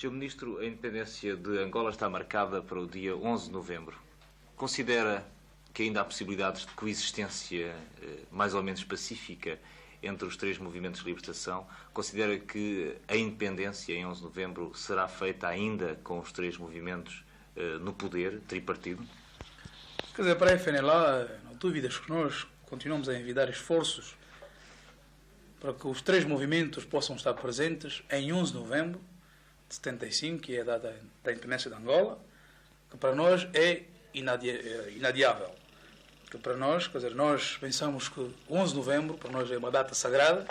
Sr. Ministro, a independência de Angola está marcada para o dia 11 de novembro. Considera que ainda há possibilidades de coexistência mais ou menos pacífica entre os três movimentos de libertação? Considera que a independência, em 11 de novembro, será feita ainda com os três movimentos no poder, tripartido? Quer dizer, para a FNLA, não há dúvidas que nós continuamos a envidar esforços para que os três movimentos possam estar presentes em 11 de novembro de 75, que é a data da independência de Angola, que para nós é inadiável. Que para nós, quer dizer, nós pensamos que 11 de novembro para nós é uma data sagrada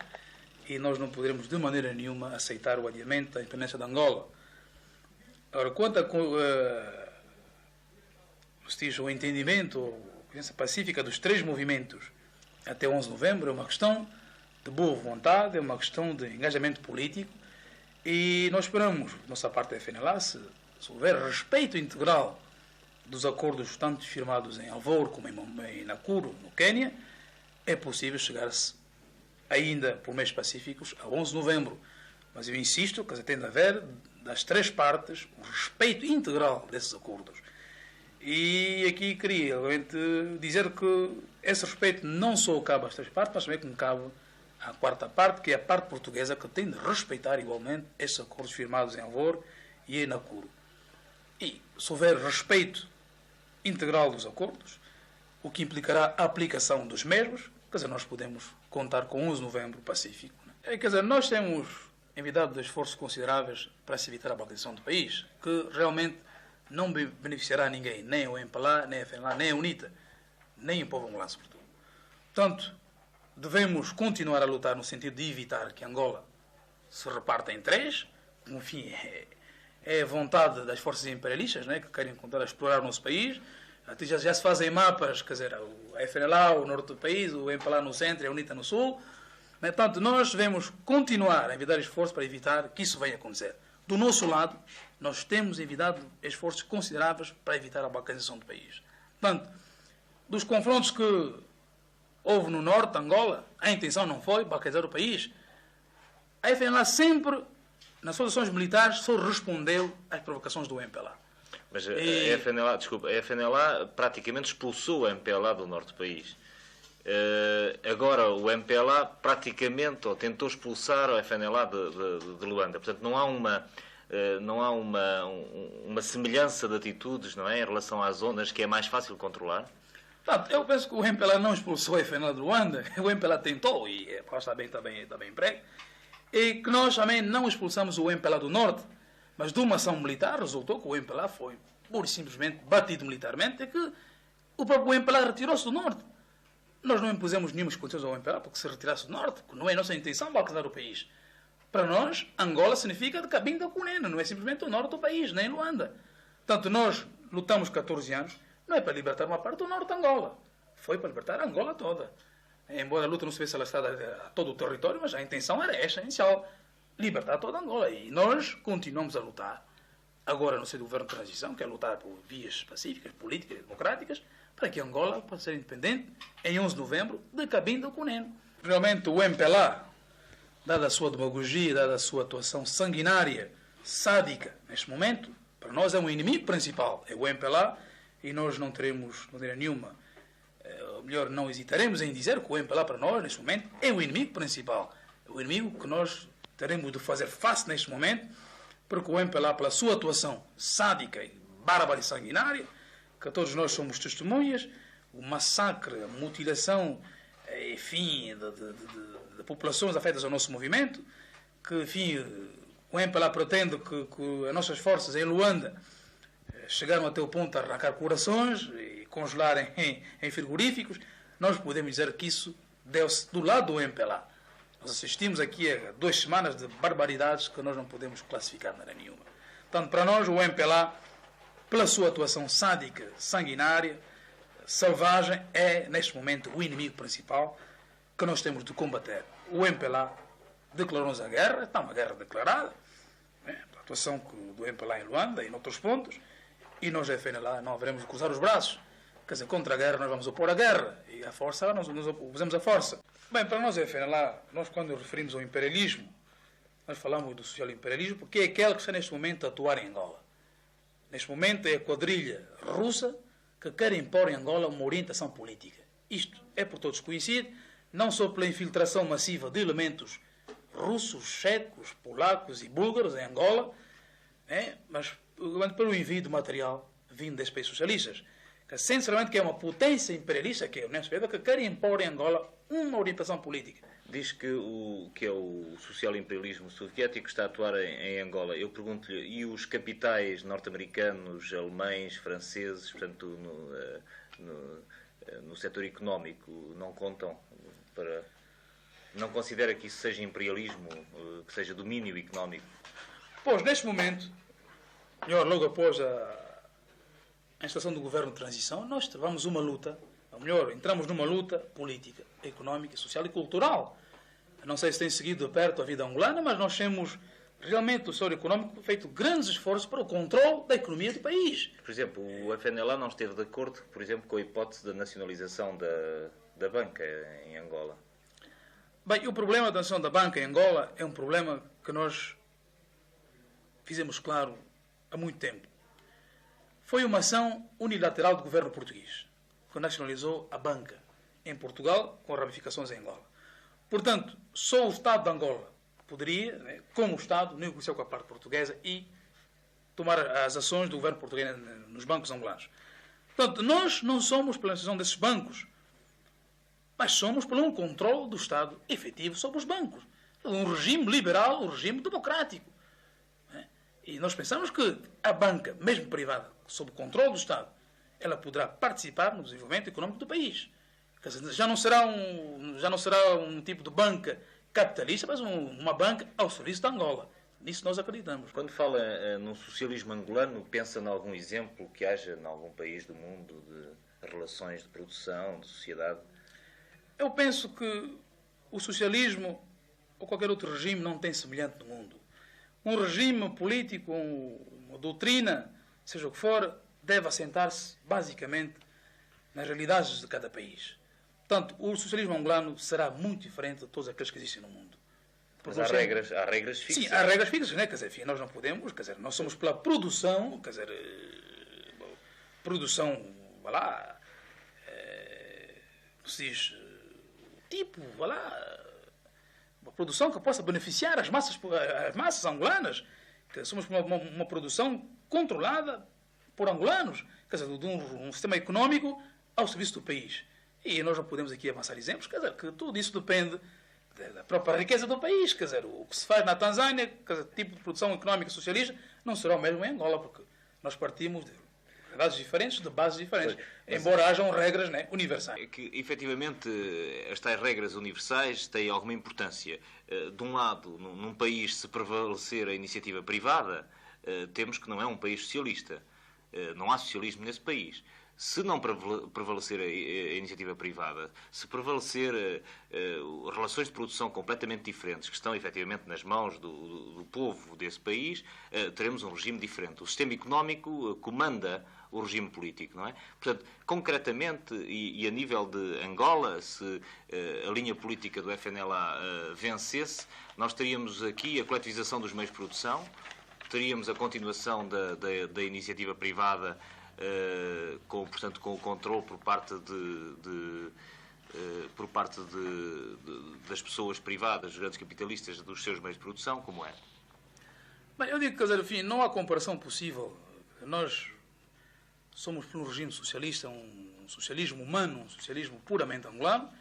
e nós não poderemos de maneira nenhuma aceitar o adiamento da independência de Angola. Agora, quanto o entendimento, a convivência pacífica dos três movimentos até 11 de novembro é uma questão de boa vontade, é uma questão de engajamento político e nós esperamos, nossa parte da FNLA, se houver respeito integral dos acordos tanto firmados em Alvor como em Nakuru, no Quênia, é possível chegar-se ainda por meios pacíficos a 11 de novembro. Mas eu insisto que tem de haver das três partes o respeito integral desses acordos. E aqui queria realmente dizer que esse respeito não só cabe às três partes, mas também como cabe à quarta parte, que é a parte portuguesa, que tem de respeitar igualmente esses acordos firmados em Alvor e em Nakuru. E se houver respeito integral dos acordos, o que implicará a aplicação dos mesmos, quer dizer, nós podemos contar com 11 de novembro pacífico. Quer dizer, nós temos envidado de esforços consideráveis para se evitar a balcanização do país, que realmente não beneficiará a ninguém, nem o MPLA, nem a FNLA, nem a UNITA, nem o povo angolano, sobretudo. Portanto, devemos continuar a lutar no sentido de evitar que Angola se reparta em três, enfim, é a vontade das forças imperialistas, né, que querem continuar a explorar o nosso país. Até já se fazem mapas, quer dizer, a FNLA, o norte do país, o MPLA no centro e a UNITA no sul. Portanto, nós devemos continuar a envidar esforços para evitar que isso venha a acontecer. Do nosso lado, nós temos envidado esforços consideráveis para evitar a balcanização do país. Portanto, dos confrontos que houve no norte de Angola, a intenção não foi balcanizar o país. A FNLA sempre, nas suas ações militares, só respondeu às provocações do MPLA. Mas a FNLA praticamente expulsou o MPLA do norte do país. Agora o MPLA praticamente ou tentou expulsar a FNLA de Luanda. Portanto, não há uma semelhança de atitudes, não é, em relação às zonas que é mais fácil controlar? Portanto, eu penso que o MPLA não expulsou a FNLA de Luanda. O MPLA tentou, e está bem emprego. E que nós também não expulsamos o MPLA do norte, mas de uma ação militar resultou que o MPLA foi pura e simplesmente batido militarmente e que o próprio MPLA retirou-se do norte. Nós não impusemos nenhuma condições ao MPLA porque se retirasse do norte, porque não é nossa intenção balcanizar o país. Para nós, Angola significa de Cabinda a Cunene, não é simplesmente o norte do país, nem Luanda. Portanto, nós lutamos 14 anos, não é para libertar uma parte do norte de Angola, foi para libertar Angola toda. Embora a luta não se tivesse alastrada a todo o território, mas a intenção era esta, inicial, libertar toda Angola. E nós continuamos a lutar, agora no seio do governo de transição, que é lutar por vias pacíficas, políticas e democráticas, para que Angola possa ser independente em 11 de novembro de Cabinda a Cunene. Realmente o MPLA, dada a sua demagogia, dada a sua atuação sanguinária, sádica, neste momento, para nós é um inimigo principal, é o MPLA, e nós não teremos maneira nenhuma, ou melhor, não hesitaremos em dizer que o MPLA para nós, neste momento, é o inimigo principal, é o inimigo que nós teremos de fazer face neste momento, porque o MPLA, pela sua atuação sádica, bárbara e sanguinária, que todos nós somos testemunhas, o massacre, a mutilação, enfim, de populações afetas ao nosso movimento, que, enfim, o MPLA pretende que as nossas forças em Luanda chegaram até o ponto de arrancar corações e congelarem em frigoríficos. Nós podemos dizer que isso deu-se do lado do MPLA. Nós assistimos aqui a 2 semanas de barbaridades que nós não podemos classificar de maneira nenhuma. Portanto, para nós, o MPLA, pela sua atuação sádica, sanguinária, selvagem, é, neste momento, o inimigo principal que nós temos de combater. O MPLA declarou-nos a guerra, está uma guerra declarada, a atuação do MPLA em Luanda e em outros pontos, e nós, a FNLA, não haveremos de cruzar os braços. Quer dizer, contra a guerra nós vamos opor a guerra, e a força, nós opusemos a força. Bem, para nós, a FNLA, nós quando nos referimos ao imperialismo, nós falamos do social imperialismo porque é aquele que está neste momento a atuar em Angola. Neste momento é a quadrilha russa que quer impor em Angola uma orientação política. Isto é por todos conhecido, não só pela infiltração massiva de elementos russos, checos, polacos e búlgaros em Angola, mas pelo envio de material vindo desses países socialistas. Sinceramente, que é uma potência imperialista, que é a União Soviética, que quer impor em Angola uma orientação política. Diz que é o social-imperialismo soviético que está a atuar em Angola. Eu pergunto-lhe, e os capitais norte-americanos, alemães, franceses, portanto, no setor económico, não contam para... Não considera que isso seja imperialismo, que seja domínio económico? Pois, neste momento, logo após a instalação do governo de transição, nós travamos uma luta, ou melhor, entramos numa luta política, económica, social e cultural. Não sei se tem seguido de perto a vida angolana, mas nós temos realmente o setor económico feito grandes esforços para o controle da economia do país. Por exemplo, o FNLA não esteve de acordo, por exemplo, com a hipótese da nacionalização da banca em Angola. Bem, o problema da nacionalização da banca em Angola é um problema que nós fizemos claro há muito tempo. Foi uma ação unilateral do governo português, que nacionalizou a banca em Portugal, com ramificações em Angola. Portanto, só o Estado de Angola poderia, como Estado, negociar com a parte portuguesa e tomar as ações do governo português nos bancos angolanos. Portanto, nós não somos pela nacionalização desses bancos, mas somos por um controle do Estado efetivo sobre os bancos. Um regime liberal, um regime democrático. E nós pensamos que a banca, mesmo privada, sob o controle do Estado, ela poderá participar no desenvolvimento económico do país. Quer dizer, já não será um tipo de banca capitalista, mas uma banca ao serviço da Angola. Nisso nós acreditamos. Quando fala num socialismo angolano, pensa em algum exemplo que haja em algum país do mundo de relações de produção, de sociedade? Eu penso que o socialismo ou qualquer outro regime não tem semelhante no mundo. Um regime político, uma doutrina, seja o que for, deve assentar-se basicamente nas realidades de cada país. Portanto, o socialismo angolano será muito diferente de todos aqueles que existem no mundo. Mas há regras fixas. Sim, há regras fixas, né? Quer dizer, enfim, nós não podemos, quer dizer, nós somos pela produção, quer dizer, produção, vá lá, se diz, tipo, vá lá, uma produção que possa beneficiar as massas angolanas, que somos uma produção controlada por angolanos, quer dizer, de um sistema económico ao serviço do país. E nós não podemos aqui avançar exemplos, quer dizer, que tudo isso depende da própria riqueza do país, quer dizer, o que se faz na Tanzânia, quer dizer, tipo de produção económica socialista, não será o mesmo em Angola, porque nós partimos de realidades diferentes, de bases diferentes, embora hajam regras, né, universais. É que, efetivamente, estas regras universais têm alguma importância. De um lado, num país, se prevalecer a iniciativa privada, temos que não é um país socialista. Não há socialismo nesse país. Se não prevalecer a iniciativa privada, se prevalecer relações de produção completamente diferentes, que estão efetivamente nas mãos do povo desse país, teremos um regime diferente. O sistema económico comanda o regime político, não é? Portanto, concretamente, e a nível de Angola, se a linha política do FNLA vencesse, nós teríamos aqui a coletivização dos meios de produção, teríamos a continuação da iniciativa privada, portanto, com o controle por parte das pessoas privadas, dos grandes capitalistas, dos seus meios de produção, como é? Bem, eu digo que, enfim, não há comparação possível. Nós somos por um regime socialista, um socialismo humano, um socialismo puramente angolano,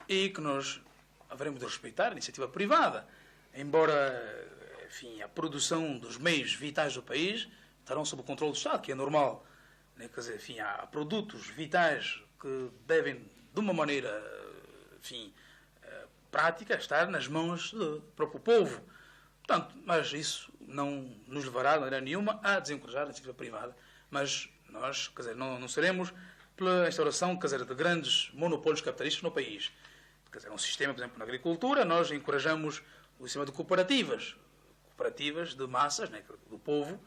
e que nós haveremos de respeitar a iniciativa privada, embora, enfim, a produção dos meios vitais do país estarão sob o controle do Estado, que é normal. Quer dizer, enfim, há produtos vitais que devem, de uma maneira, enfim, prática, estar nas mãos do próprio povo. Portanto, mas isso não nos levará, de maneira nenhuma, a desencorajar a iniciativa privada. Mas nós, quer dizer, não seremos pela instauração, quer dizer, de grandes monopólios capitalistas no país. Quer dizer, um sistema, por exemplo, na agricultura, nós encorajamos o sistema de cooperativas de massas, né, do povo.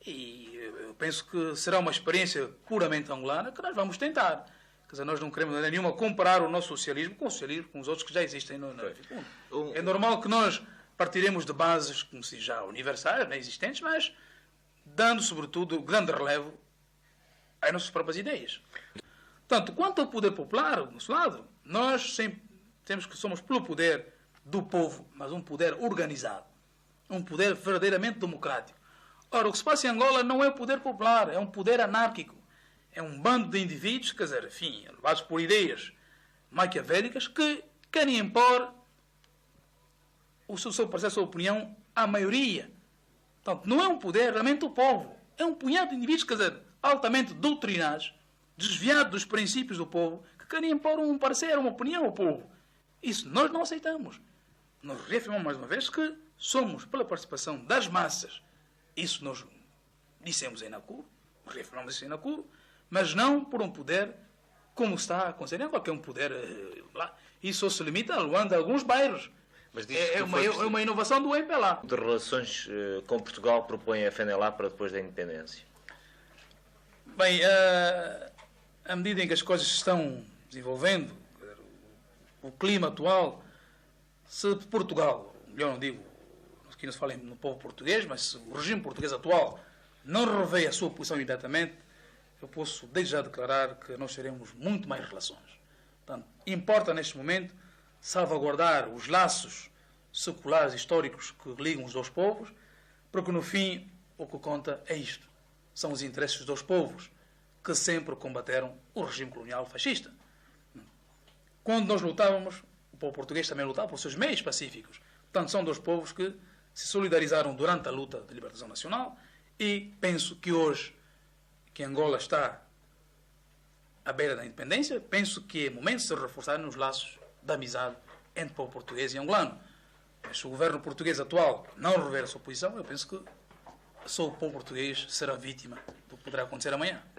E eu penso que será uma experiência puramente angolana que nós vamos tentar. Quer dizer, nós não queremos de maneira nenhuma comparar o nosso socialismo com os outros que já existem no mundo. É normal que nós partiremos de bases, como se já universais, né, existentes, mas dando, sobretudo, grande relevo às nossas próprias ideias. Portanto, quanto ao poder popular, do nosso lado, nós sempre temos que somos pelo poder do povo, mas um poder organizado, um poder verdadeiramente democrático. Ora, o que se passa em Angola não é o poder popular, é um poder anárquico. É um bando de indivíduos, quer dizer, enfim, levados por ideias maquiavélicas que querem impor o seu parecer, a sua opinião à maioria. Portanto, não é um poder realmente do povo. É um punhado de indivíduos, quer dizer, altamente doutrinados, desviados dos princípios do povo, que querem impor um parecer, uma opinião ao povo. Isso nós não aceitamos. Nós reafirmamos mais uma vez que somos pela participação das massas. Isso nós dissemos em Nakuru, reafirmamos isso em Nakuru, mas não por um poder como está a acontecer em qualquer um poder lá. Isso só se limita a Luanda, a alguns bairros. Mas é uma inovação do MPLA. De relações com Portugal propõe a FNLA para depois da independência? Bem, à medida em que as coisas se estão desenvolvendo, o clima atual, se Portugal, melhor não digo, aqui não se fala no povo português, mas se o regime português atual não revê a sua posição imediatamente, eu posso desde já declarar que nós teremos muito mais relações. Portanto, importa neste momento salvaguardar os laços seculares históricos que ligam os dois povos, porque no fim o que conta é isto. São os interesses dos dois povos que sempre combateram o regime colonial fascista. Quando nós lutávamos, o povo português também lutava por seus meios pacíficos. Portanto, são dois povos que se solidarizaram durante a luta de libertação nacional e penso que hoje, que Angola está à beira da independência, penso que é momento de se reforçar nos laços de amizade entre o povo português e angolano. Mas se o governo português atual não rever a sua posição, eu penso que só o povo português será vítima do que poderá acontecer amanhã.